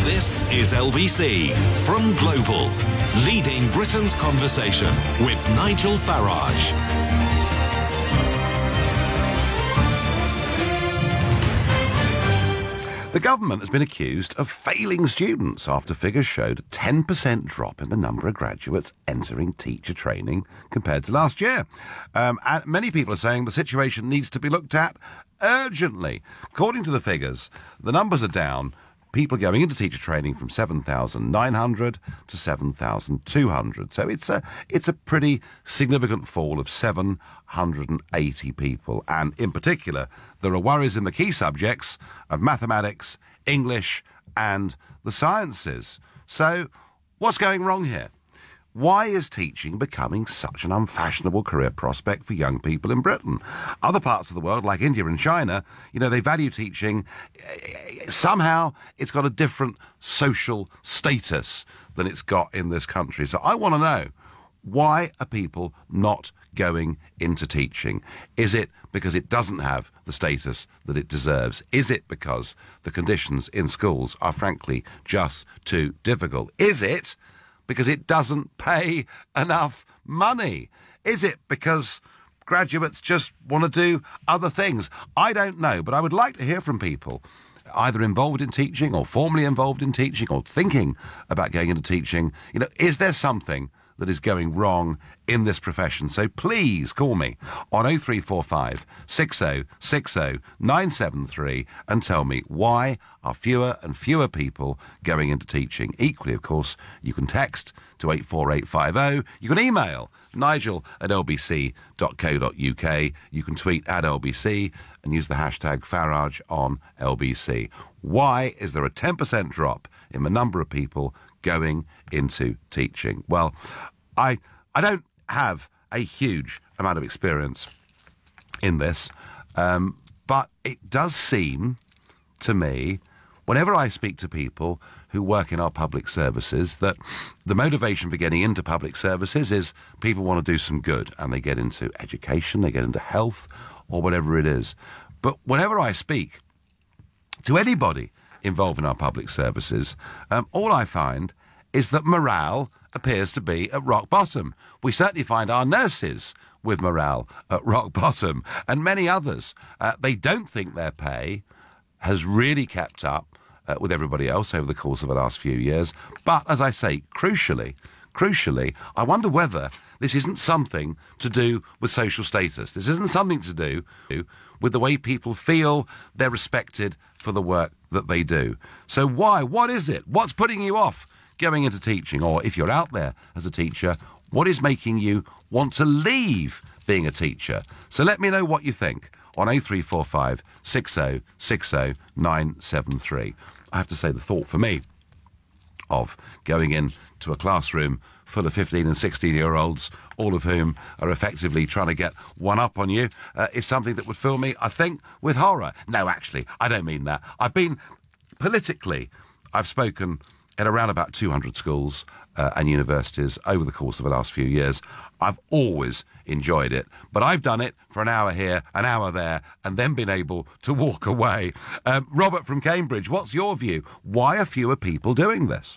This is LBC from Global, leading Britain's conversation with Nigel Farage. The government has been accused of failing students after figures showed a 10% drop in the number of graduates entering teacher training compared to last year. And many people are saying the situation needs to be looked at urgently. According to the figures, the numbers are down. People going into teacher training from 7,900 to 7,200. So it's a pretty significant fall of 780 people. And in particular, there are worries in the key subjects of mathematics, English and the sciences. So what's going wrong here? Why is teaching becoming such an unfashionable career prospect for young people in Britain? Other parts of the world, like India and China, they value teaching. Somehow it's got a different social status than it's got in this country. So I want to know, why are people not going into teaching? Is it because it doesn't have the status that it deserves? Is it because the conditions in schools are frankly just too difficult? Is it because it doesn't pay enough money? Is it because graduates just want to do other things? I don't know, but I would like to hear from people either involved in teaching or formerly involved in teaching or thinking about going into teaching. Is there something that is going wrong in this profession? So please call me on 0345 60 60 973 and tell me, why are fewer and fewer people going into teaching? Equally, of course, you can text to 84850. You can email nigel@lbc.co.uk. You can tweet @LBC and use the hashtag Farage on LBC. Why is there a 10% drop in the number of people going into teaching? Well, I don't have a huge amount of experience in this, but it does seem to me, whenever I speak to people who work in our public services, that the motivation for getting into public services is people want to do some good, and they get into education, they get into health, or whatever it is. But whenever I speak to anybody involved in our public services, all I find is that morale appears to be at rock bottom. We certainly find our nurses with morale at rock bottom, and many others. They don't think their pay has really kept up with everybody else over the course of the last few years. But, as I say, crucially, I wonder whether this isn't something to do with social status. This isn't something to do with the way people feel they're respected for the work that they do. So why? What is it? What's putting you off going into teaching? Or if you're out there as a teacher, what is making you want to leave being a teacher? So let me know what you think on 0345 60 60 973. I have to say, the thought for me of going into a classroom full of 15 and 16-year-olds, all of whom are effectively trying to get one up on you, is something that would fill me, I think, with horror. No, actually, I don't mean that. I've spoken at around about 200 schools and universities over the course of the last few years. I've always enjoyed it, but I've done it for an hour here, an hour there, and then been able to walk away. Robert from Cambridge, what's your view? Why are fewer people doing this?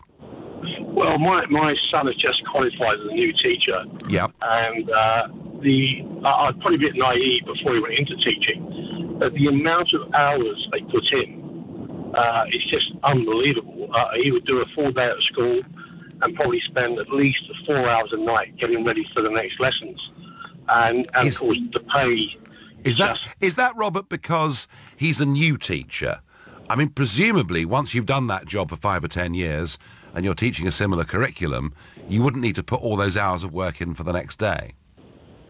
Well, my son has just qualified as a new teacher. Yep. And I'd probably be a bit naive before he went into teaching, but the amount of hours they put in is just unbelievable. He would do a full day at school and probably spend at least 4 hours a night getting ready for the next lessons. And of course, the pay... Is that, Robert, because he's a new teacher? I mean, presumably, once you've done that job for 5 or 10 years and you're teaching a similar curriculum, you wouldn't need to put all those hours of work in for the next day.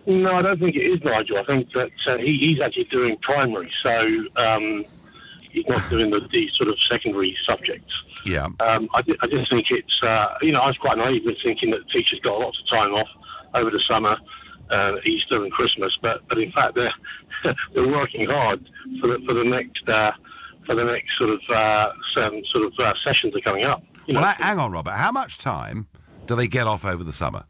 No, I don't think it is, Nigel. I think that he's actually doing primary, so he's not doing the sort of secondary subjects. Yeah. I just think it's, I was quite naive in thinking that teachers got lots of time off over the summer, Easter and Christmas, but in fact they're working hard for the next sort of sessions that are coming up. Hang on, Robert. How much time do they get off over the summer?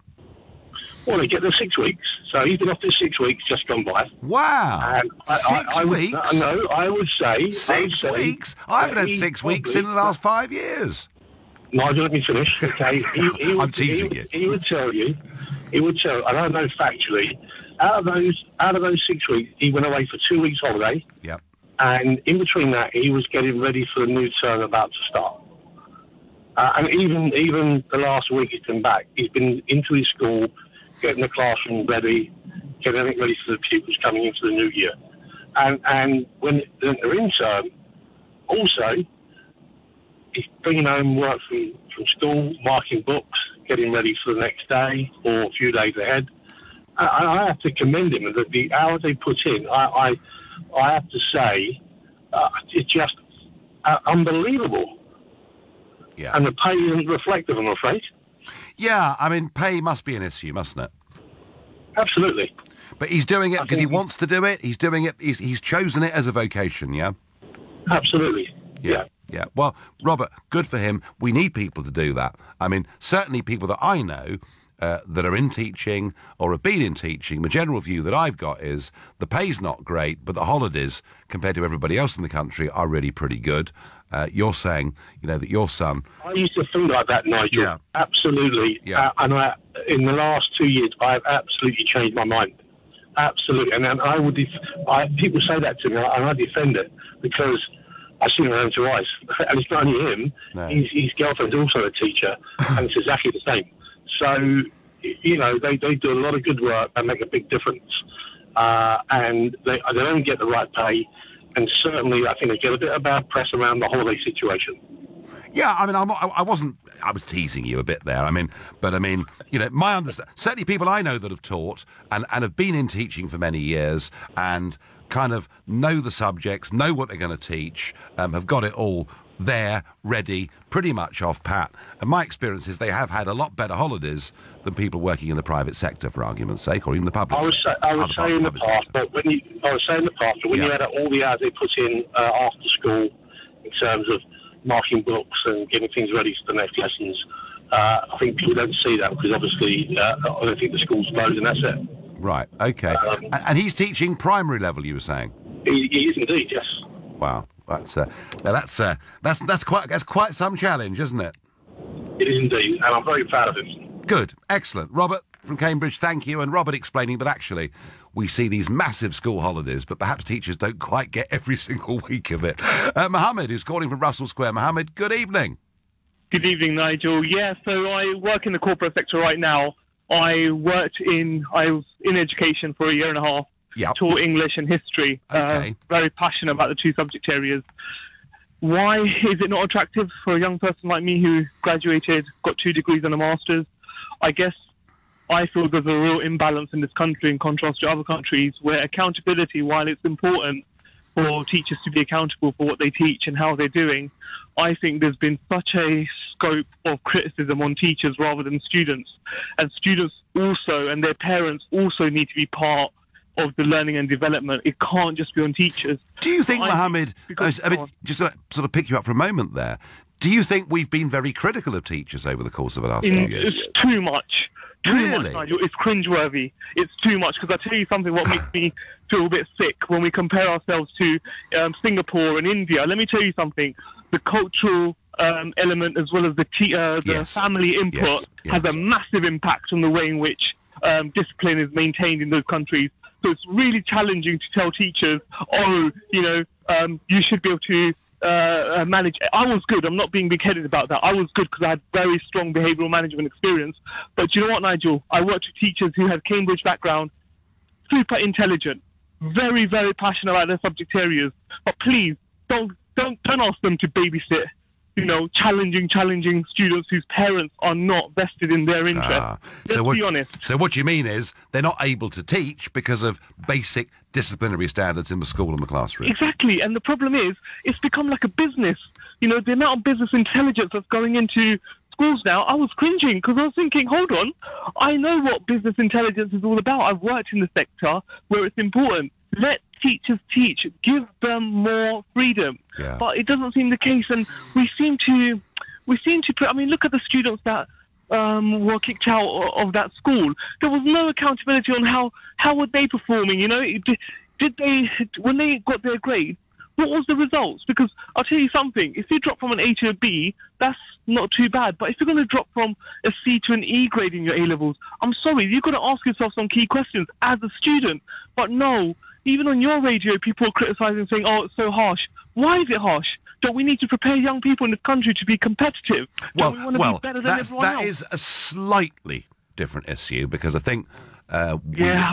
Well, they get their 6 weeks. So he's been off this 6 weeks just gone by. Wow. And 6 weeks? No, I would say... 6 weeks? I haven't had 6 weeks in the last 5 years. Nigel, let me finish. Okay, I'm teasing you. He would tell you, and I know factually, out of those 6 weeks, he went away for 2 weeks holiday. Yep. And in between that, he was getting ready for the new term about to start. And even the last week he's been back, he's been into his school, getting the classroom ready, getting everything ready for the pupils coming into the new year. And when they're in term, also, he's bringing home work from school, marking books, getting ready for the next day or a few days ahead. I have to commend him. That the hours they put in, I have to say, it's just unbelievable. Yeah. And the pay isn't reflective, I'm afraid. Yeah, I mean, pay must be an issue, mustn't it? Absolutely. But he's doing it because he wants to do it. He's doing it. He's chosen it as a vocation. Yeah. Absolutely. Yeah. Well, Robert, good for him. We need people to do that. I mean, certainly people that I know that are in teaching or have been in teaching, the general view that I've got is the pay's not great, but the holidays, compared to everybody else in the country, are really pretty good. You're saying, that your son... I used to think like that, Nigel. Yeah. Absolutely. Yeah. And in the last 2 years, I've absolutely changed my mind. Absolutely. And people say that to me, and I defend it, because I've seen my own two eyes. And it's not only him, no. his girlfriend's also a teacher, and it's exactly the same. So, they do a lot of good work and make a big difference. And they don't get the right pay. And certainly, I think they get a bit of bad press around the holiday situation. Yeah, I mean, I was teasing you a bit there. My understanding, certainly people I know that have taught and have been in teaching for many years and kind of know the subjects, know what they're going to teach, have got it all there, ready, pretty much off pat. And my experience is they have had a lot better holidays than people working in the private sector, for argument's sake, or even the public sector. I would say in the past, but when you add up all the hours they put in after school in terms of marking books and getting things ready for the next lessons, I think people don't see that because obviously I don't think the school's closed and that's it. Right, okay. And he's teaching primary level, you were saying? He is indeed, yes. Wow. That's quite some challenge, isn't it? It is indeed, and I'm very proud of him. Good, excellent. Robert from Cambridge, thank you. And Robert explaining that actually we see these massive school holidays, but perhaps teachers don't quite get every single week of it. Mohammed, who's calling from Russell Square. Mohammed, good evening. Good evening, Nigel. Yeah, so I work in the corporate sector right now. I was in education for a year and a half. Yep. Taught English and history. Okay. Very passionate about the two subject areas. Why is it not attractive for a young person like me who graduated, got 2 degrees and a master's? I guess I feel there's a real imbalance in this country in contrast to other countries where accountability, while it's important for teachers to be accountable for what they teach and how they're doing, I think there's been such a scope of criticism on teachers rather than students. And students also, and their parents also need to be part of the learning and development. It can't just be on teachers. Do you think, Mohammed, just to sort of pick you up for a moment there, do you think we've been very critical of teachers over the course of the last few years? It's too much. Too much, Nigel. It's cringeworthy. It's too much, because I tell you something, what makes me feel a bit sick when we compare ourselves to Singapore and India. Let me tell you something. The cultural element as well as the family input has a massive impact on the way in which discipline is maintained in those countries. So it's really challenging to tell teachers, you should be able to manage. I was good. I'm not being big-headed about that. I was good because I had very strong behavioural management experience. But you know what, Nigel? I worked with teachers who had Cambridge background, super intelligent, very, very passionate about their subject areas. But please, don't ask them to babysit, challenging students whose parents are not vested in their interest. Let's be honest. So what you mean is they're not able to teach because of basic disciplinary standards in the school and the classroom. Exactly. And the problem is it's become like a business. The amount of business intelligence that's going into schools now, I was cringing because I was thinking, hold on, I know what business intelligence is all about. I've worked in the sector where it's important. Let teachers teach. Give them more freedom. Yeah. But it doesn't seem the case, and we seem to put. I mean, look at the students that were kicked out of that school. There was no accountability on how were they performing. Did they, when they got their grade, what was the results? Because I'll tell you something, if you drop from an A to a B, that's not too bad. But if you're going to drop from a C to an E grade in your A-levels, I'm sorry, you've got to ask yourself some key questions as a student. But no, even on your radio, people are criticising, saying, oh, it's so harsh. Why is it harsh? Don't we need to prepare young people in this country to be competitive? Don't we want to be better than everyone else? That is a slightly different issue, because I think... I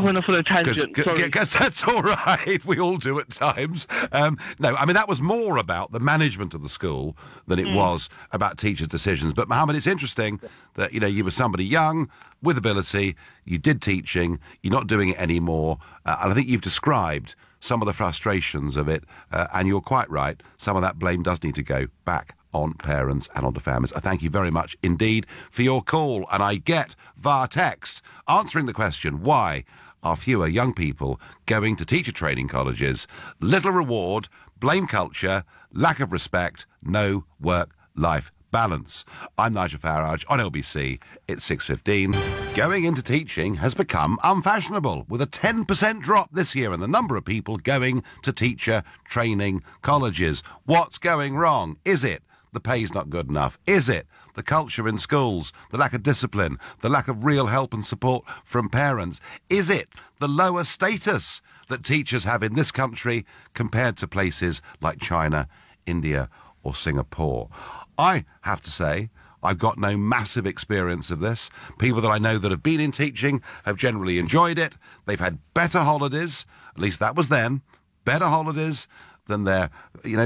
went off on a tangent. Because that's all right. We all do at times. No, I mean, that was more about the management of the school than it was about teachers' decisions. But, Mohammed, it's interesting that, you were somebody young, with ability, you did teaching, you're not doing it anymore. And I think you've described some of the frustrations of it, and you're quite right. Some of that blame does need to go back on parents and onto families. I thank you very much indeed for your call. And I get, via text, answering the question, why are fewer young people going to teacher training colleges? Little reward, blame culture, lack of respect, no work-life balance. I'm Nigel Farage on LBC. It's 6:15. Going into teaching has become unfashionable, with a 10% drop this year in the number of people going to teacher training colleges. What's going wrong? Is it the pay's not good enough? Is it the culture in schools, the lack of discipline, the lack of real help and support from parents? Is it the lower status that teachers have in this country compared to places like China, India or Singapore? I have to say, I've got no massive experience of this. People that I know that have been in teaching have generally enjoyed it. They've had better holidays, at least that was then, better holidays than their,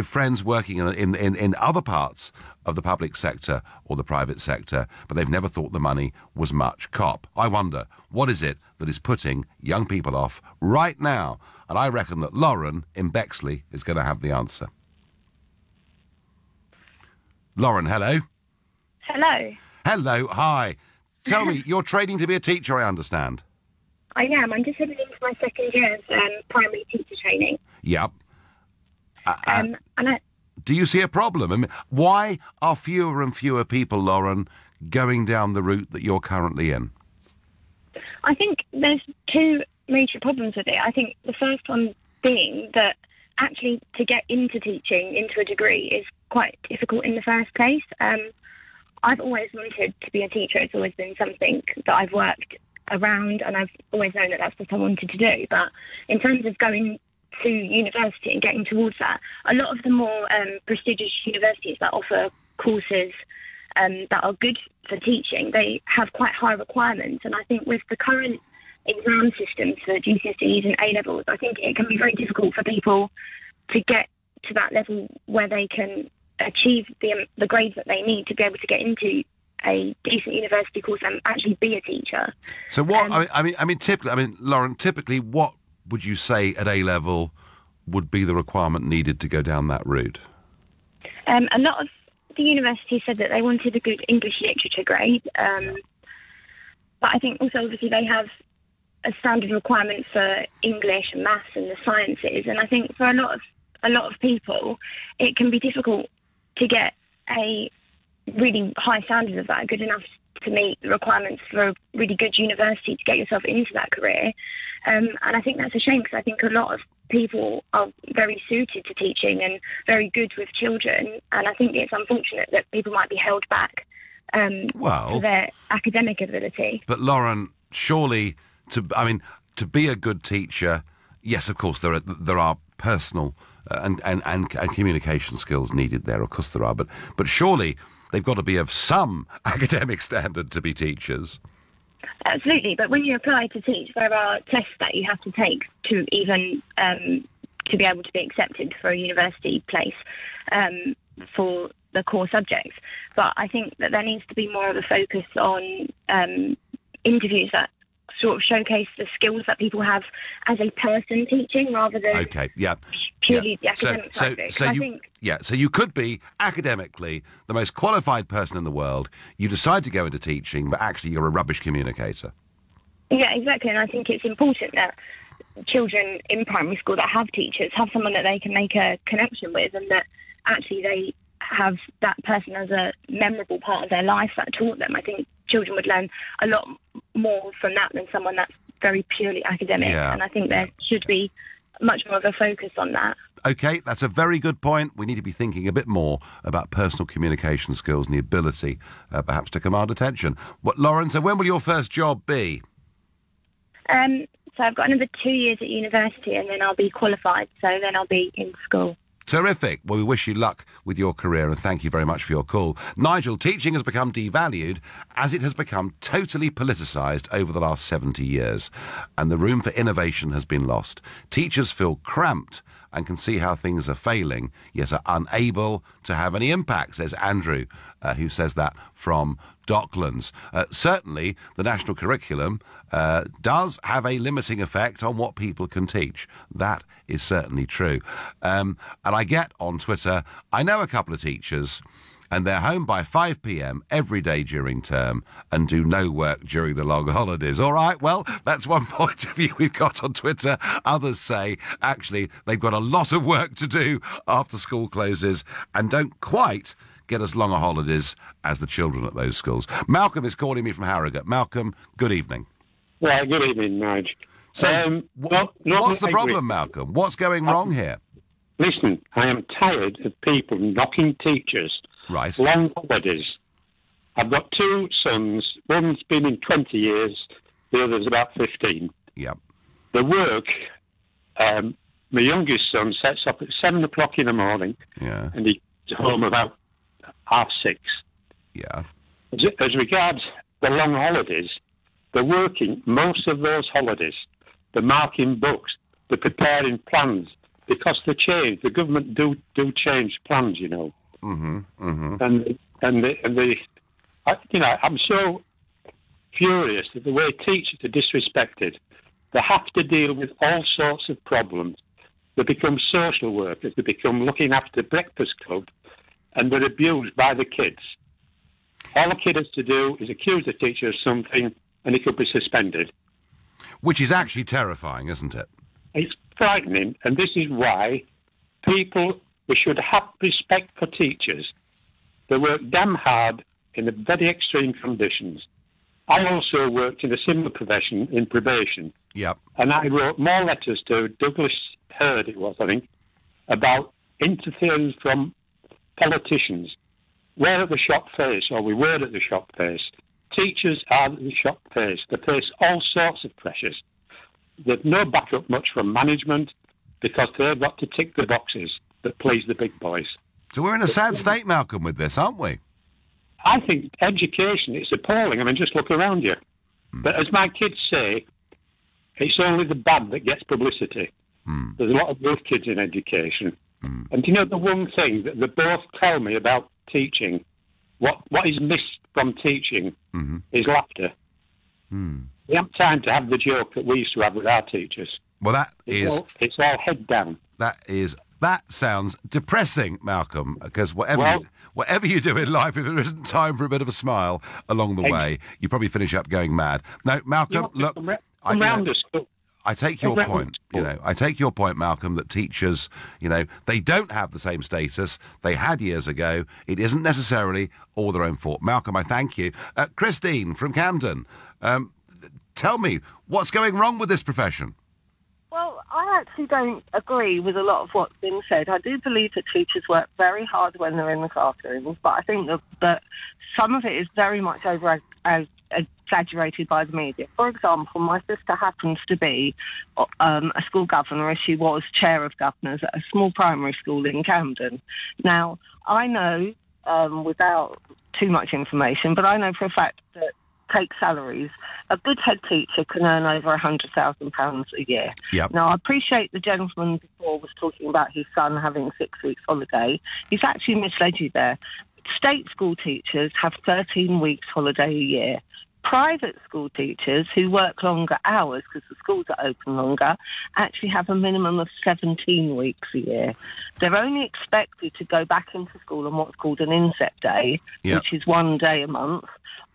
friends working in other parts of the public sector or the private sector, but they've never thought the money was much. Cop. I wonder, what is it that is putting young people off right now? And I reckon that Lauren in Bexley is going to have the answer. Lauren, hello. Hello. Hello, hi. Tell me, you're training to be a teacher, I understand. I am. I'm just heading into my second year of primary teacher training. Yep. Do you see a problem? I mean, why are fewer and fewer people, Lauren, going down the route that you're currently in? I think there's two major problems with it. I think the first one being that actually to get into teaching, into a degree, is quite difficult in the first place. I've always wanted to be a teacher. It's always been something that I've worked around, and I've always known that that's what I wanted to do. But in terms of going to university and getting towards that, a lot of the more prestigious universities that offer courses that are good for teaching, they have quite high requirements. And I think with the current exam systems for GCSEs and A-levels, I think it can be very difficult for people to get to that level where they can achieve the grades that they need to be able to get into a decent university course and actually be a teacher. So what, Lauren, typically what would you say at A-level would be the requirement needed to go down that route? A lot of the universities said that they wanted a good English literature grade, but I think also obviously they have a standard requirement for English and maths and the sciences, and I think for a lot of people it can be difficult to get a really high standard of that, good enough to meet the requirements for a really good university to get yourself into that career. And I think that's a shame, because I think a lot of people are very suited to teaching and very good with children, and I think it's unfortunate that people might be held back for their academic ability. But Lauren, surely to be a good teacher, yes, of course there are personal and communication skills needed there. Of course there are, but surely they've got to be of some academic standard to be teachers. Absolutely, but when you apply to teach, there are tests that you have to take to even to be able to be accepted for a university place for the core subjects. But I think that there needs to be more of a focus on interviews that sort of showcase the skills that people have as a person teaching, rather than purely the academic side of it. So you could be academically the most qualified person in the world. You decide to go into teaching, but actually you're a rubbish communicator. Yeah, exactly. And I think it's important that children in primary school that have teachers have someone that they can make a connection with, and that actually they have that person as a memorable part of their life that taught them. I think children would learn a lot more from that than someone that's very purely academic. And I think there should be much more of a focus on that. OK, that's a very good point. We need to be thinking a bit more about personal communication skills and the ability, perhaps, to command attention. Lauren, so when will your first job be? So I've got another 2 years at university and then I'll be qualified, so then I'll be in school. Terrific. Well, we wish you luck with your career and thank you very much for your call. Nigel, teaching has become devalued as it has become totally politicised over the last 70 years and the room for innovation has been lost. Teachers feel cramped and can see how things are failing, yet are unable to have any impact, says Andrew, who says that from Docklands. Certainly, the national curriculum does have a limiting effect on what people can teach. That is certainly true. And I get on Twitter, I know a couple of teachers and they're home by 5 p.m. every day during term and do no work during the long holidays. All right, well, that's one point of view we've got on Twitter. Others say, actually, they've got a lot of work to do after school closes and don't quite get as long a holidays as the children at those schools. Malcolm is calling me from Harrogate. Malcolm, good evening. Well, good evening, Nigel. So, what's the problem, Malcolm? What's going wrong here? Listen, I am tired of people knocking teachers. Right. Long holidays. I've got two sons. One's been in 20 years. The other's about 15. Yep. The work, my youngest son sets up at 7 o'clock in the morning. Yeah. And he's home about 6:30. Yeah. As regards the long holidays, they're working most of those holidays. They're marking books. They're preparing plans. Because they change. The government do change plans, you know. Mm-hmm, mm-hmm. I'm so furious at the way teachers are disrespected. They have to deal with all sorts of problems. They become social workers. They become looking after breakfast club, and they're abused by the kids. All the kid has to do is accuse the teacher of something, and he could be suspended. Which is actually terrifying, isn't it? It's frightening, and this is why we should have respect for teachers. They work damn hard in very extreme conditions. I also worked in a similar profession in probation. Yep. And I wrote more letters to Douglas Hurd, it was, I think, about interference from politicians. We're at the shop face, or we were at the shop face. Teachers are at the shop face. They face all sorts of pressures. They've no backup much from management because they've got to tick the boxes that please the big boys. So we're in a sad state, Malcolm, with this, aren't we? I think education is appalling. I mean, just look around you. But as my kids say, it's only the bad that gets publicity. There's a lot of good kids in education. And you know, the one thing that they both tell me about teaching, what is missed from teaching is laughter. We haven't time to have the joke that we used to have with our teachers. Well, it's all head down. That sounds depressing, Malcolm, because whatever you do in life, if there isn't time for a bit of a smile along the way, you probably finish up going mad. No, Malcolm, look, I take your point. I take your point, Malcolm, that teachers, they don't have the same status they had years ago. It isn't necessarily all their own fault. Malcolm, I thank you. Christine from Camden, tell me, what's going wrong with this profession? Well, I actually don't agree with a lot of what's been said. I do believe that teachers work very hard when they're in the classrooms, but I think that some of it is very much exaggerated by the media. For example, my sister happens to be a school governor, as she was chair of governors at a small primary school in Camden. Now, I know, without too much information, but I know for a fact that take salaries, a good head teacher can earn over £100,000 a year. Yep. Now, I appreciate the gentleman before was talking about his son having 6 weeks holiday. He's actually misled you there. State school teachers have 13 weeks holiday a year. Private school teachers who work longer hours because the schools are open longer actually have a minimum of 17 weeks a year. They're only expected to go back into school on what's called an inset day, which is 1 day a month,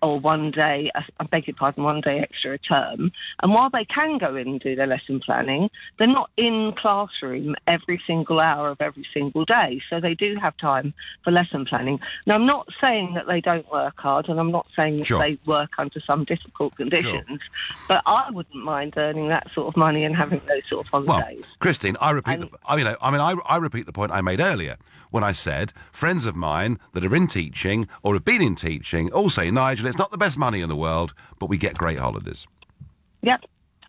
or one day extra a term. And while they can go in and do their lesson planning, they're not in classroom every single hour of every single day. So they do have time for lesson planning. Now, I'm not saying that they don't work hard, and I'm not saying that they work under some difficult conditions, but I wouldn't mind earning that sort of money and having those sort of holidays. Well, Christine, I repeat the point I made earlier when I said friends of mine that are in teaching or have been in teaching all say, Nigel, it's not the best money in the world, but we get great holidays. Yep.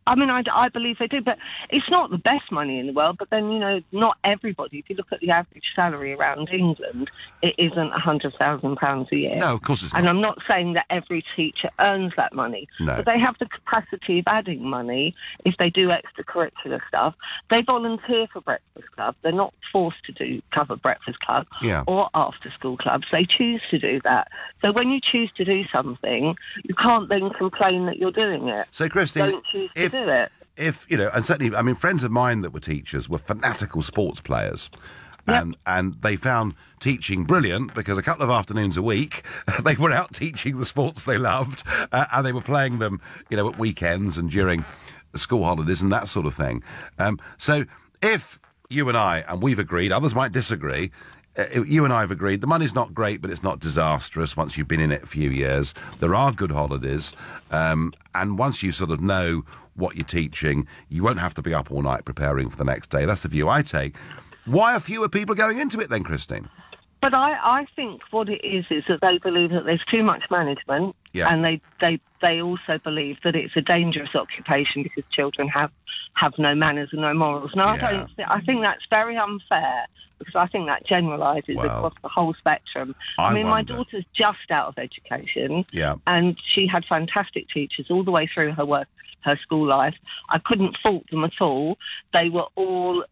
I mean, I believe they do, but it's not the best money in the world. But then, not everybody. If you look at the average salary around England, it isn't £100,000 a year. No, of course it's not. And I'm not saying that every teacher earns that money. No. But they have the capacity of adding money if they do extracurricular stuff. They volunteer for Breakfast Club. They're not forced to cover Breakfast Club or after-school clubs. They choose to do that. So when you choose to do something, you can't then complain that you're doing it. So, Christine, don't choose to do it. If, and certainly, I mean, friends of mine that were teachers were fanatical sports players. And they found teaching brilliant because a couple of afternoons a week they were out teaching the sports they loved, and they were playing them, at weekends and during the school holidays and that sort of thing. So if you and I, and we've agreed, others might disagree, you and I have agreed the money's not great, but it's not disastrous once you've been in it a few years. There are good holidays, and once you sort of know what you're teaching, you won't have to be up all night preparing for the next day. That's the view I take. Why are fewer people going into it then, Christine? But I think what it is that they believe that there's too much management, and they also believe that it's a dangerous occupation because children have no manners and no morals. Now, I think that's very unfair, because I think that generalises across the whole spectrum. I mean, my daughter's just out of education, and she had fantastic teachers all the way through her school life. I couldn't fault them at all. They were all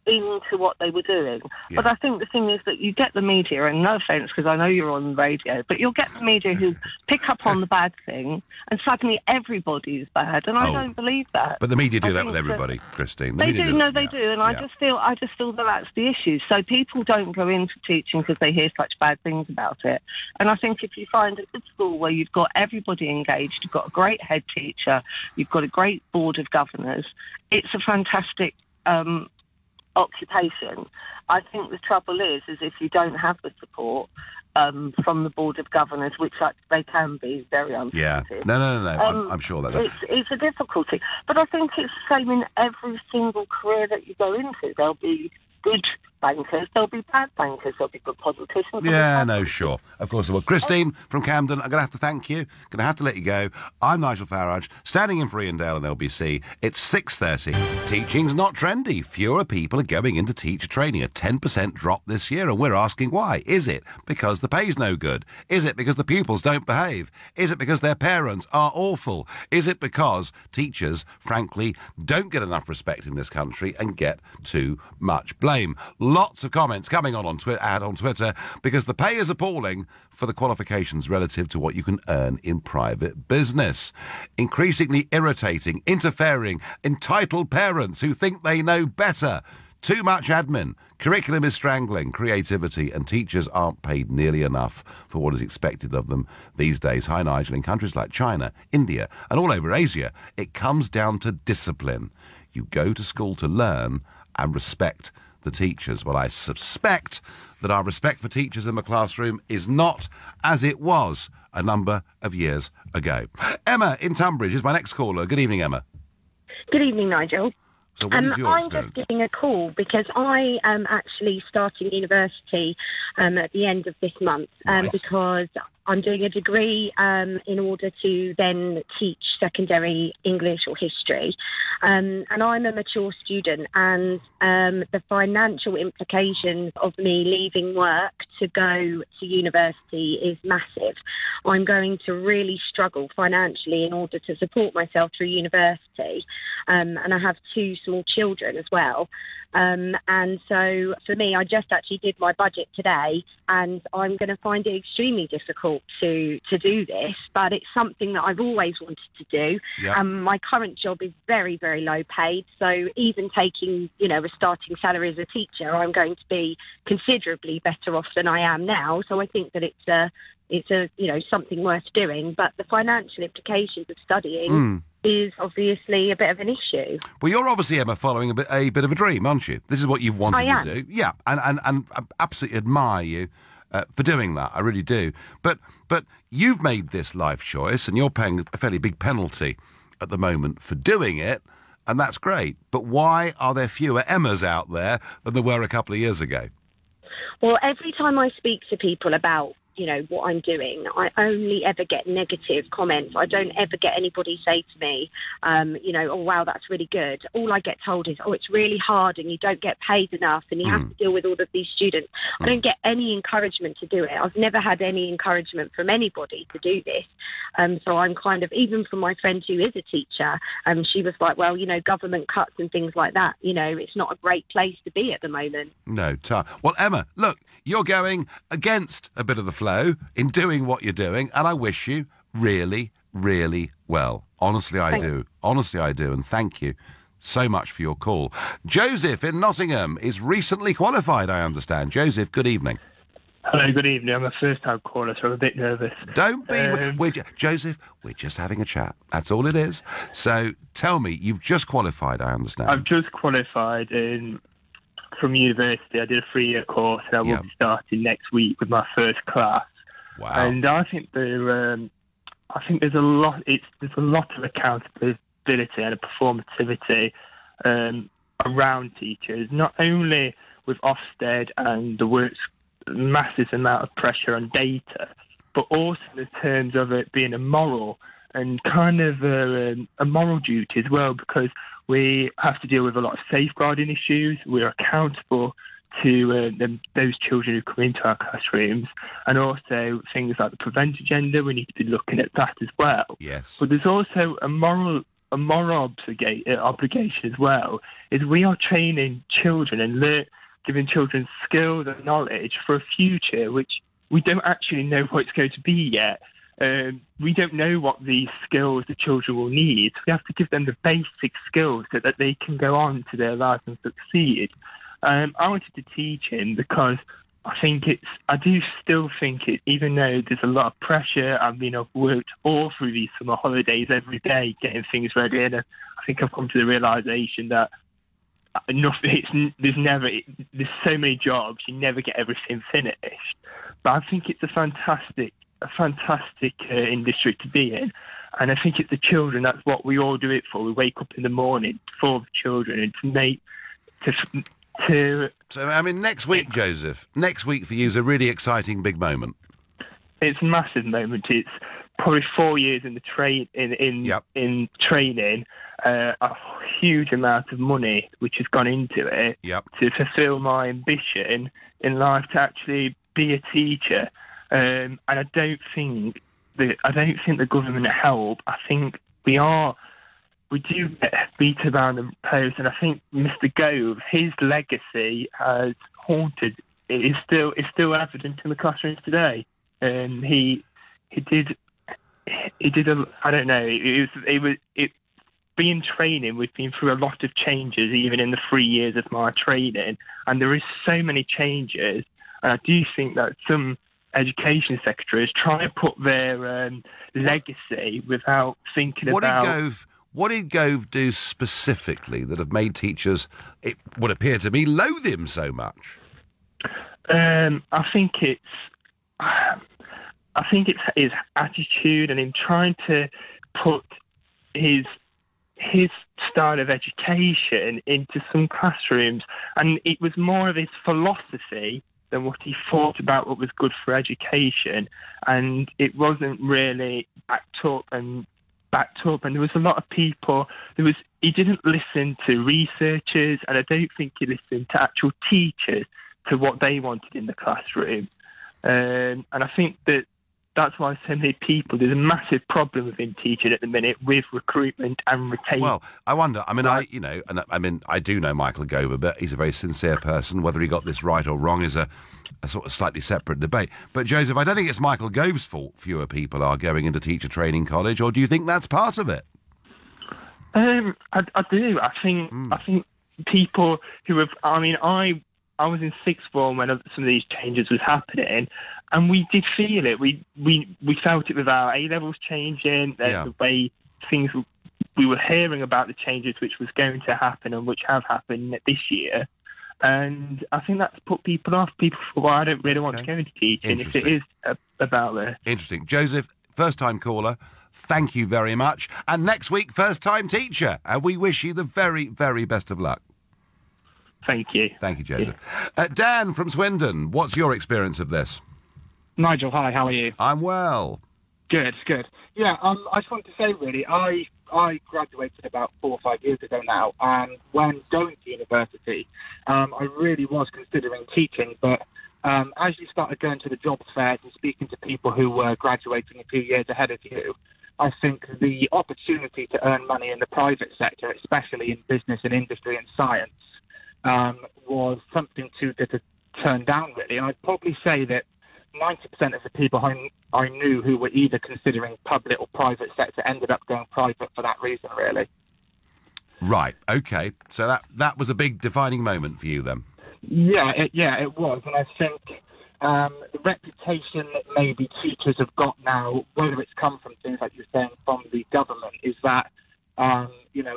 into what they were doing. But I think the thing is that you get the media, and no offence because I know you're on the radio, but you'll get the media who pick up on the bad thing and suddenly everybody's bad, and I don't believe that. But the media do that with everybody, Christine. They do, and I just feel that that's the issue. So people don't go into teaching because they hear such bad things about it. And I think if you find a good school where you've got everybody engaged, you've got a great head teacher, you've got a great board of governors, it's a fantastic occupation. I think the trouble is if you don't have the support from the board of governors, which they can be very unsupportive. No. I'm sure that it's a difficulty. But I think it's the same in every single career that you go into. There'll be good bankers, there'll be bad bankers, there'll be good politicians. Sure. Of course there will. Christine from Camden, I'm going to have to thank you. Going to have to let you go. I'm Nigel Farage, standing in for Ian Dale and LBC. It's 6:30. Teaching's not trendy. Fewer people are going into teacher training. A 10% drop this year, and we're asking why. Is it because the pay's no good? Is it because the pupils don't behave? Is it because their parents are awful? Is it because teachers, frankly, don't get enough respect in this country and get too much blame? Lots of comments coming on Twitter because the pay is appalling for the qualifications relative to what you can earn in private business. Increasingly irritating, interfering, entitled parents who think they know better. Too much admin. Curriculum is strangling creativity, and teachers aren't paid nearly enough for what is expected of them these days. Hi, Nigel. In countries like China, India, and all over Asia, it comes down to discipline. You go to school to learn and respect the teachers. Well, I suspect that our respect for teachers in the classroom is not as it was a number of years ago. Emma in Tunbridge is my next caller. Good evening, Emma. Good evening, Nigel. So what is your experience? I'm just giving a call because I am actually starting university at the end of this month because I'm doing a degree in order to then teach secondary English or history. And I'm a mature student, and the financial implications of me leaving work to go to university is massive. I'm going to really struggle financially in order to support myself through university. And I have 2 small children as well. And so for me, I just actually did my budget today, and I'm going to find it extremely difficult to do this, but it's something that I've always wanted to do. Yep. My current job is very, very low paid, so even taking, a starting salary as a teacher, I'm going to be considerably better off than I am now. So I think that it's a it's something worth doing. But the financial implications of studying is obviously a bit of an issue. Well, you're obviously, Emma, following a bit of a dream, aren't you? This is what you've wanted to do. Yeah, and I absolutely admire you for doing that. I really do. But you've made this life choice, and you're paying a fairly big penalty at the moment for doing it, and that's great. But why are there fewer Emmas out there than there were a couple of years ago? Well, every time I speak to people about what I'm doing, I only ever get negative comments. I don't ever get anybody say to me, oh, wow, that's really good. All I get told is, oh, it's really hard and you don't get paid enough and you have to deal with all of these students. I don't get any encouragement to do it. I've never had any encouragement from anybody to do this. So I'm kind of, even from my friend who is a teacher, she was like, well, government cuts and things like that, it's not a great place to be at the moment. No, well, Emma, look, you're going against a bit of the flow in doing what you're doing, and I wish you really, really well. Honestly, I do. Honestly, I do, and thank you so much for your call. Joseph in Nottingham is recently qualified, I understand. Joseph, good evening. Hello, good evening. I'm a first-time caller, so I'm a bit nervous. Don't be... Joseph, we're just having a chat. That's all it is. So, tell me, you've just qualified, I understand. I've just qualified from university. I did a 3-year course, and I will be starting next week with my first class. Wow! And I think there's a lot. There's a lot of accountability and a performativity around teachers, not only with Ofsted and the work's massive amount of pressure on data, but also in terms of it being a moral and kind of a moral duty as well, because we have to deal with a lot of safeguarding issues. We're accountable to those children who come into our classrooms, and also things like the prevent agenda. We need to be looking at that as well. Yes. But there's also a moral obligation as well. Is we are training children and giving children skills and knowledge for a future which we don't actually know what it's going to be yet. We don't know what these skills the children will need. We have to give them the basic skills so that they can go on to their lives and succeed. I wanted to teach him because I do still think it, even though there's a lot of pressure, I've worked all through these summer holidays every day getting things ready, and I think I've come to the realisation that there's so many jobs, you never get everything finished. But I think it's a fantastic industry to be in, and I think it's the children. That's what we all do it for. We wake up in the morning for the children and So, I mean, next week, Joseph, next week for you is a really exciting big moment. It's a massive moment. It's probably 4 years in the in training, a huge amount of money which has gone into it to fulfil my ambition in life to actually be a teacher. And I don't think the government help. I think we do get beat around the post, and I think Mr. Gove, his legacy has haunted. It is still evident in the classrooms today. He did. I don't know. Being training, we've been through a lot of changes, even in the 3 years of my training, and there is so many changes. And I do think that some education secretaries try to put their legacy without thinking about. What did Gove do specifically that have made teachers, it would appear to me, loathe him so much? I think it's his attitude and him trying to put his style of education into some classrooms, and it was more of his philosophy than what he thought about what was good for education, and it wasn't really backed up, and there was a lot of people. He didn't listen to researchers, and I don't think he listened to actual teachers, to what they wanted in the classroom. And I think that's why so many people, there's a massive problem within teaching at the minute with recruitment and retention. Well, I wonder, I do know Michael Gove, but he's a very sincere person. Whether he got this right or wrong is a sort of slightly separate debate. But Joseph, I don't think it's Michael Gove's fault fewer people are going into teacher training college, or do you think that's part of it? I do. I think people who have, I was in sixth form when some of these changes was happening, And we did feel it. We felt it with our A-levels changing, the way things we were hearing about the changes which was going to happen and which have happened this year. And I think that's put people off. People thought, well, I don't really want to go into teaching if it is about this. Interesting. Joseph, first-time caller, thank you very much. And next week, first-time teacher. And we wish you the very, very best of luck. Thank you. Thank you, Joseph. Dan from Swindon, what's your experience of this? Nigel, hi, how are you? I'm well. Good. Yeah, I just wanted to say, really, I graduated about 4 or 5 years ago now, and when going to university, I really was considering teaching, but as you started going to the jobs fairs and speaking to people who were graduating a few years ahead of you, I think the opportunity to earn money in the private sector, especially in business and industry and science, was something to turn down, really. And I'd probably say that 90% of the people I knew who were either considering public or private sector ended up going private for that reason, really. Right, OK. So that was a big defining moment for you then? Yeah, it was. And I think the reputation that maybe teachers have got now, whether it's come from things like you're saying from the government, is that,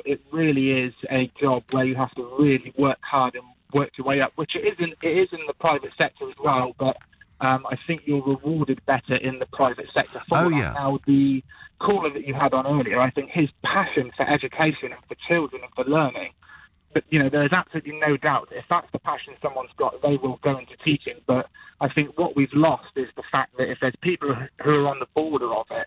it really is a job where you have to really work hard and work your way up, which it is in the private sector as well, but I think you're rewarded better in the private sector for that. Now, the caller that you had on earlier, I think his passion for education and for children and for learning, but, there's absolutely no doubt that if that's the passion someone's got, they will go into teaching. But I think what we've lost is the fact that if there's people who are on the border of it,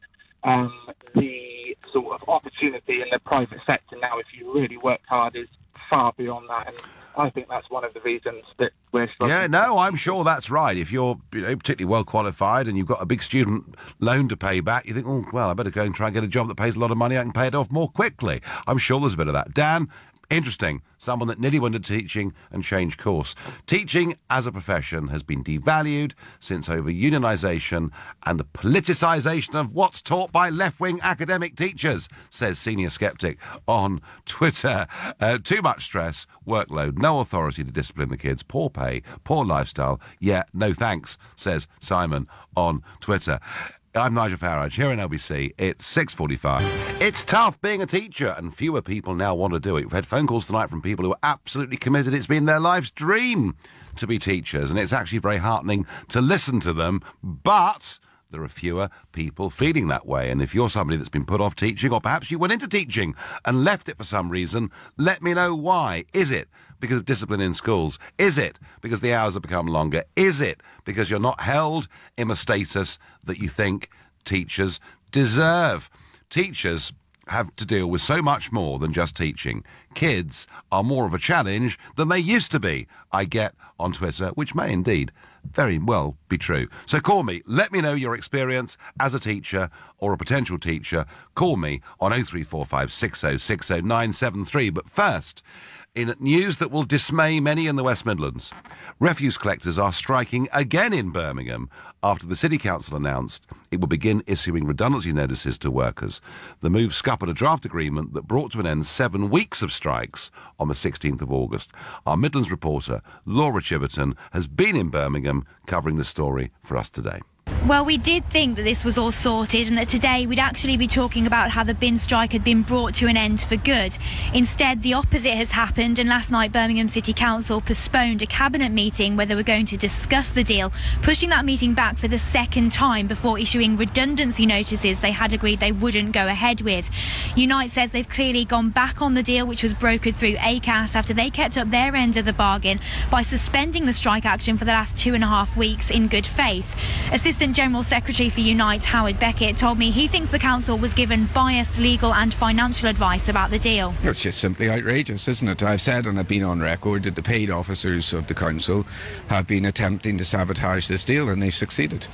the sort of opportunity in the private sector now, if you really work hard, is far beyond that. And I think that's one of the reasons that we're struggling. Yeah, no, I'm sure that's right. If you're particularly well qualified and you've got a big student loan to pay back, you think, oh, well, I better go and try and get a job that pays a lot of money. I can pay it off more quickly. I'm sure there's a bit of that. Dan, interesting. Someone that nearly went into teaching and changed course. Teaching as a profession has been devalued since over-unionisation and the politicisation of what's taught by left-wing academic teachers, says senior sceptic on Twitter. Too much stress, workload, no authority to discipline the kids, poor pay, poor lifestyle. Yeah, no thanks, says Simon on Twitter. I'm Nigel Farage, here in LBC. It's 6:45. It's tough being a teacher, and fewer people now want to do it. We've had phone calls tonight from people who are absolutely committed. It's been their life's dream to be teachers, and it's actually very heartening to listen to them, but there are fewer people feeling that way. And if you're somebody that's been put off teaching, or perhaps you went into teaching and left it for some reason, let me know why. Is it because of discipline in schools? Is it because the hours have become longer? Is it because you're not held in a status that you think teachers deserve? Teachers have to deal with so much more than just teaching. Kids are more of a challenge than they used to be, I get on Twitter, which may indeed very well be true. So call me. Let me know your experience as a teacher or a potential teacher. Call me on 0345 60 60 973. But first, in news that will dismay many in the West Midlands, refuse collectors are striking again in Birmingham after the City Council announced it will begin issuing redundancy notices to workers. The move scuppered a draft agreement that brought to an end 7 weeks of strikes on the 16th of August. Our Midlands reporter, Laura Chiverton, has been in Birmingham covering the story for us today. Well, we did think that this was all sorted and that today we'd actually be talking about how the bin strike had been brought to an end for good. Instead, the opposite has happened, and last night Birmingham City Council postponed a cabinet meeting where they were going to discuss the deal, pushing that meeting back for the second time before issuing redundancy notices they had agreed they wouldn't go ahead with. Unite says they've clearly gone back on the deal, which was brokered through ACAS after they kept up their end of the bargain by suspending the strike action for the last 2.5 weeks in good faith. Assistant General Secretary for Unite, Howard Beckett, told me he thinks the council was given biased legal and financial advice about the deal. It's just simply outrageous, isn't it? I've said and I've been on record that the paid officers of the council have been attempting to sabotage this deal, and they've succeeded.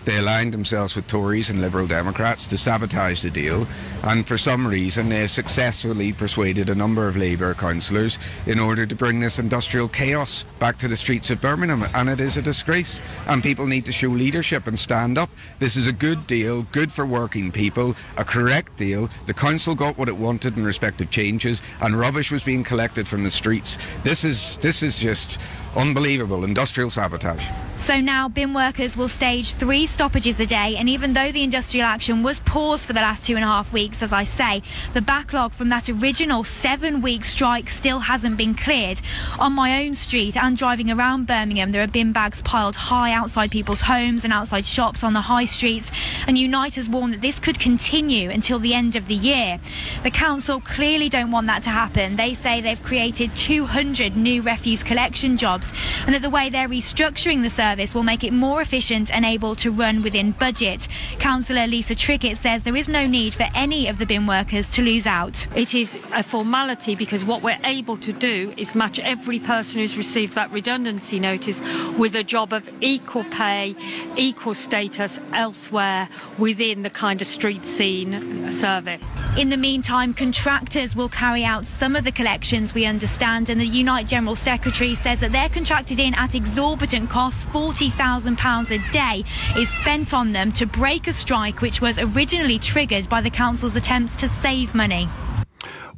They aligned themselves with Tories and Liberal Democrats to sabotage the deal, and for some reason they have successfully persuaded a number of Labour councillors in order to bring this industrial chaos back to the streets of Birmingham, and it is a disgrace, and people need to show leadership and stand up. This is a good deal, good for working people, a correct deal. The council got what it wanted in respect of changes, and rubbish was being collected from the streets. This is just Unbelievable industrial sabotage. So now bin workers will stage 3 stoppages a day, and even though the industrial action was paused for the last 2.5 weeks, as I say, the backlog from that original 7-week strike still hasn't been cleared. On my own street and driving around Birmingham, there are bin bags piled high outside people's homes and outside shops on the high streets, and Unite has warned that this could continue until the end of the year. The council clearly don't want that to happen. They say they've created 200 new refuse collection jobs, and that the way they're restructuring the service will make it more efficient and able to run within budget. Councillor Lisa Trickett says there is no need for any of the bin workers to lose out. It is a formality because what we're able to do is match every person who's received that redundancy notice with a job of equal pay, equal status elsewhere within the kind of street scene service. In the meantime, contractors will carry out some of the collections, we understand, and the Unite General Secretary says that they're contracted in at exorbitant costs. £40,000 a day is spent on them to break a strike which was originally triggered by the council's attempts to save money.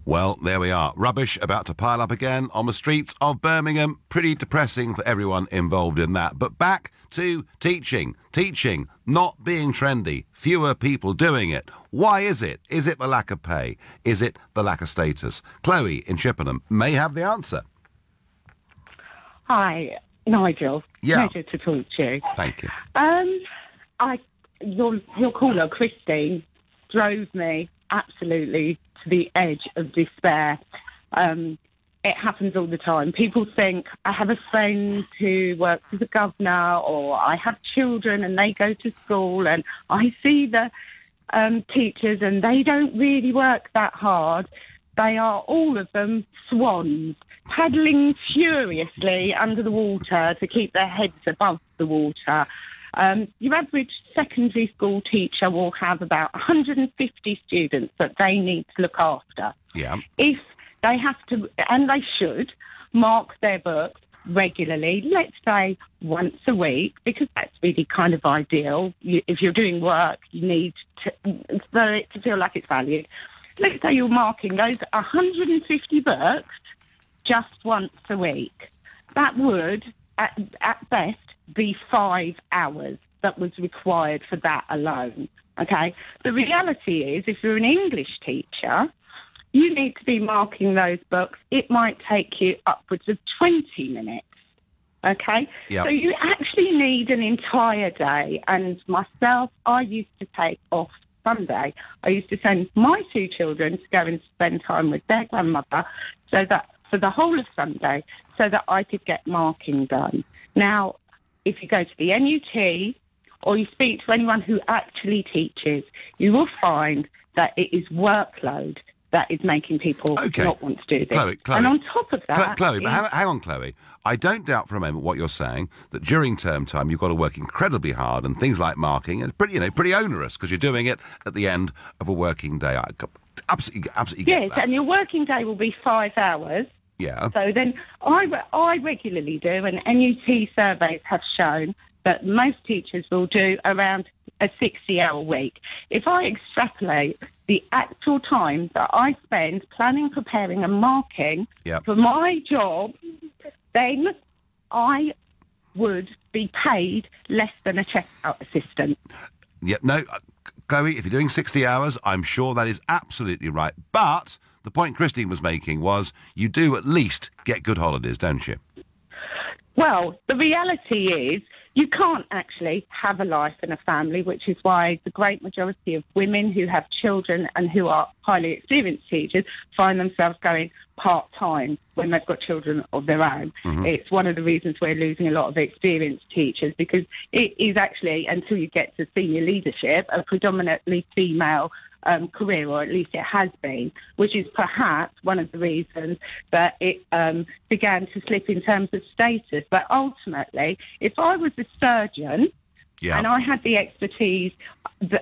Well, there we are. Rubbish about to pile up again on the streets of Birmingham. Pretty depressing for everyone involved in that. But back to teaching. Teaching not being trendy. Fewer people doing it. Why is it? Is it the lack of pay? Is it the lack of status? Chloe in Chippenham may have the answer. Hi, Nigel. Yeah. Pleasure to talk to you. Thank you. Your caller, Christine, drove me absolutely to the edge of despair. It happens all the time. People think, I have a friend who works as a governor, or I have children and they go to school, and I see the teachers and they don't really work that hard. They are, all of them, swans, paddling furiously under the water to keep their heads above the water. Your average secondary school teacher will have about 150 students that they need to look after. Yeah. If they have to, and they should, mark their books regularly, let's say once a week, because that's really kind of ideal. If you're doing work, you need for it to feel like it's valued. Let's say you're marking those 150 books just once a week. That would, at best, be 5 hours that was required for that alone. Okay? The reality is, if you're an English teacher, you need to be marking those books. It might take you upwards of 20 minutes. Okay? Yep. So you actually need an entire day. And myself, I used to take off Sunday. I used to send my 2 children to go and spend time with their grandmother, so that for the whole of Sunday, so that I could get marking done. Now, if you go to the NUT or you speak to anyone who actually teaches, you will find that it is workload that is making people not want to do this. Chloe, and on top of that... Chloe, but hang on, Chloe. I don't doubt for a moment what you're saying, that during term time you've got to work incredibly hard, and things like marking are pretty onerous because you're doing it at the end of a working day. I absolutely get that. Yes, and your working day will be 5 hours. Yeah. So then I regularly do, and NUT surveys have shown that most teachers will do around a 60-hour week. If I extrapolate the actual time that I spend planning, preparing and marking for my job, then I would be paid less than a checkout assistant. Yeah, no, Chloe, if you're doing 60 hours, I'm sure that is absolutely right. But the point Christine was making was you do at least get good holidays, don't you? Well, the reality is you can't actually have a life and a family, which is why the great majority of women who have children and who are highly experienced teachers find themselves going part-time when they've got children of their own. Mm-hmm. It's one of the reasons we're losing a lot of experienced teachers, because it is actually, until you get to senior leadership, a predominantly female career, or at least it has been, which is perhaps one of the reasons that it began to slip in terms of status. But ultimately, if I was a surgeon and I had the expertise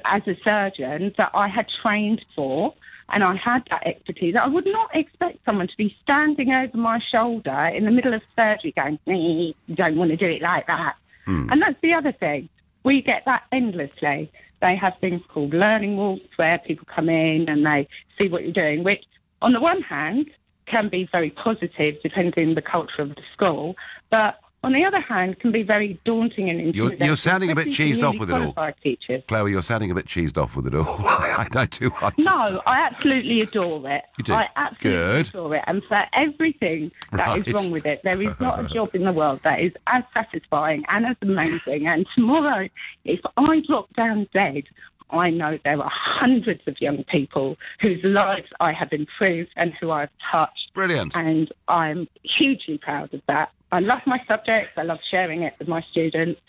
as a surgeon that I had trained for, and I had that expertise, I would not expect someone to be standing over my shoulder in the middle of surgery going, you don't want to do it like that. And that's the other thing. We get that endlessly. They have things called learning walks where people come in and they see what you're doing, which on the one hand can be very positive depending on the culture of the school. But on the other hand, can be very daunting and intimidating. You're sounding a bit cheesed off with it all. Teachers. Chloe, you're sounding a bit cheesed off with it all. I do understand. No, I absolutely adore it. You do? I absolutely adore it. And for everything that is wrong with it, there is not a job in the world that is as satisfying and as amazing. And tomorrow, if I drop down dead, I know there are hundreds of young people whose lives I have improved and who I've touched. Brilliant. And I'm hugely proud of that. I love my subjects. I love sharing it with my students.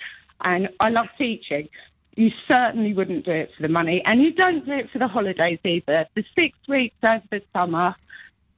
And I love teaching. You certainly wouldn't do it for the money. And you don't do it for the holidays either. The 6 weeks over the summer,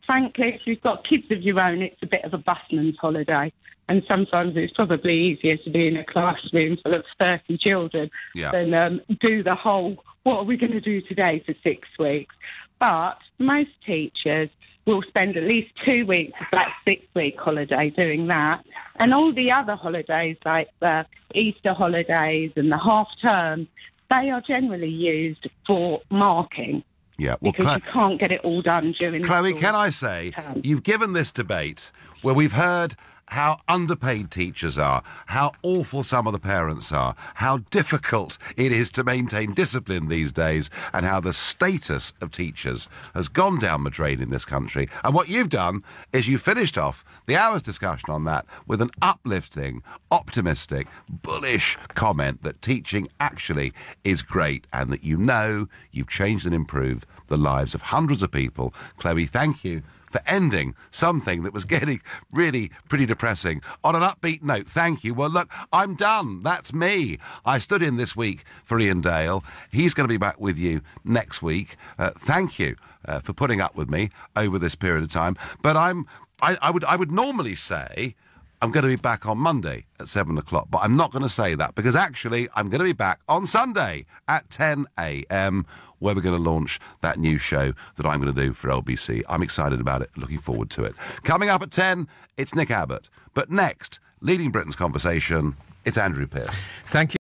frankly, if you've got kids of your own, it's a bit of a busman's holiday. And sometimes it's probably easier to be in a classroom full of 30 children than do the whole, what are we going to do today for 6 weeks? But most teachers will spend at least 2 weeks of that 6-week holiday doing that. And all the other holidays, like the Easter holidays and the half term, they are generally used for marking. Yeah, well, because you can't get it all done during Chloe, can I say, you've given this debate where we've heard how underpaid teachers are, how awful some of the parents are, how difficult it is to maintain discipline these days, and how the status of teachers has gone down the drain in this country. And what you've done is you finished off the hour's discussion on that with an uplifting, optimistic, bullish comment that teaching actually is great and that you've changed and improved the lives of hundreds of people. Chloe, thank you for ending something that was getting really pretty depressing on an upbeat note. Thank you. Well, look, I'm done. That's me. I stood in this week for Ian Dale. He's going to be back with you next week. Thank you for putting up with me over this period of time. But I would normally say I'm going to be back on Monday at 7 o'clock, but I'm not going to say that because actually I'm going to be back on Sunday at 10 a.m. where we're going to launch that new show that I'm going to do for LBC. I'm excited about it, looking forward to it. Coming up at 10, it's Nick Abbott. But next, leading Britain's conversation, it's Andrew Pearce. Thank you.